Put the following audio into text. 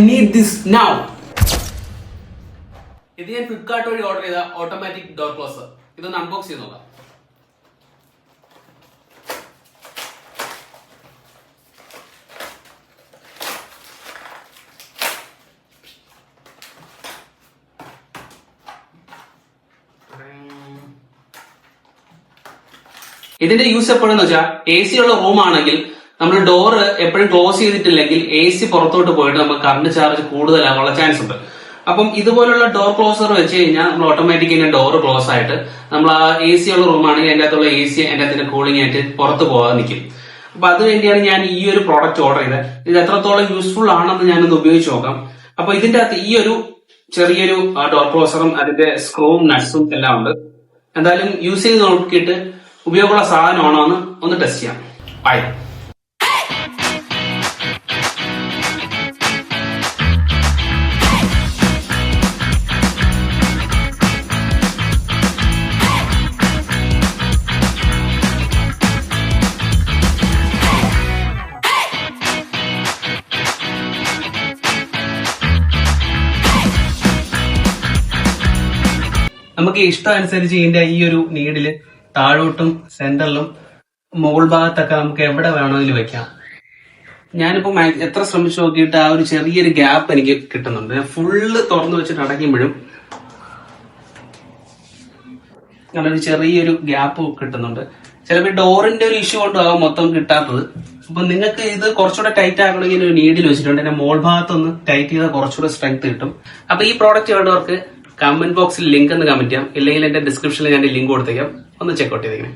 need this now. ഇത് ഞാൻ ഫ്ലിപ്കാർട്ട് വഴി ഓർഡർ ചെയ്ത ഓട്ടോമാറ്റിക് ഡോർ ക്ലോസർ. ഇതൊന്ന് അൺബോക്സ് ചെയ്ത് നോക്കാം. ഇതിന്റെ യൂസ് എപ്പോഴെന്ന് വെച്ചാൽ എ സി ഉള്ള റൂം ആണെങ്കിൽ നമ്മൾ ഡോറ് എപ്പോഴും ക്ലോസ് ചെയ്തിട്ടില്ലെങ്കിൽ എ സി പുറത്തോട്ട് പോയിട്ട് നമുക്ക് കറണ്ട് ചാർജ് കൂടുതലാകാനുള്ള ചാൻസ് ഉണ്ട്. അപ്പം ഇതുപോലുള്ള ഡോർ ക്ലോസർ വെച്ച് കഴിഞ്ഞാൽ നമ്മൾ ഓട്ടോമാറ്റിക്കലി ഡോർ ക്ലോസ് ആയിട്ട് നമ്മൾ ആ എ സി ഉള്ള റൂം ആണെങ്കിൽ അതിന്റെ അകത്തുള്ള എ സി അതിന്റെ അകത്തിന്റെ കൂളിംഗ് ആയിട്ട് പുറത്ത് പോകാതെ നിൽക്കും. അപ്പൊ അതുവേണ്ടിയാണ് ഞാൻ ഈ ഒരു പ്രോഡക്റ്റ് ഓർഡർ ചെയ്തത്. ഇത് എത്രത്തോളം യൂസ്ഫുൾ ആണെന്ന് ഞാനൊന്ന് ഉപയോഗിച്ച് നോക്കാം. അപ്പൊ ഇതിന്റെ അകത്ത് ഈ ഒരു ചെറിയൊരു ഡോർ ക്ലോസറും അതിന്റെ സ്ക്രൂവും നട്ട്സും എല്ലാം ഉണ്ട്. എന്തായാലും യൂസ് ചെയ്ത് നോക്കിയിട്ട് ഉപയോഗമുള്ള സാധനമാണോ എന്ന് ഒന്ന് ടെസ്റ്റ് ചെയ്യാം. ബൈ. നമുക്ക് ഇഷ്ടം അനുസരിച്ച് ഇതിന്റെ ഈ ഒരു നീഡില് താഴോട്ടും സെന്ററിലും മുകൾ ഭാഗത്തൊക്കെ നമുക്ക് എവിടെ വേണമെങ്കിലും വെക്കാം. ഞാനിപ്പോ എത്ര ശ്രമിച്ചു നോക്കിയിട്ട് ആ ഒരു ചെറിയൊരു ഗ്യാപ്പ് എനിക്ക് കിട്ടുന്നുണ്ട്. ഫുള്ള് തുറന്നു വെച്ചിട്ട് അടയ്ക്കുമ്പോഴും അങ്ങനെ ഒരു ചെറിയൊരു ഗ്യാപ്പ് കിട്ടുന്നുണ്ട്. ചിലപ്പോൾ ഡോറിന്റെ ഒരു ഇഷ്യൂ കൊണ്ടാകും മൊത്തം കിട്ടാത്തത്. അപ്പൊ നിങ്ങൾക്ക് ഇത് കുറച്ചുകൂടെ ടൈറ്റ് ആക്കണമെങ്കിൽ ഒരു നീഡിൽ വെച്ചിട്ടുണ്ട്. എന്റെ മോൾ ഭാഗത്തൊന്ന് ടൈറ്റ് ചെയ്താൽ കുറച്ചുകൂടെ സ്ട്രെങ്ത് കിട്ടും. അപ്പൊ ഈ പ്രോഡക്റ്റ് വേണ്ടവർക്ക് കമന്റ് ബോക്സിൽ ലിങ്ക് ഒന്ന് കമന്റ് ചെയ്യാം. ഇല്ലെങ്കിൽ എന്റെ ഡിസ്ക്രിപ്ഷനിൽ ഞാൻ ലിങ്ക് കൊടുത്തേക്കാം. ഒന്ന് ചെക്കൗട്ട് ചെയ്തേക്കണേ.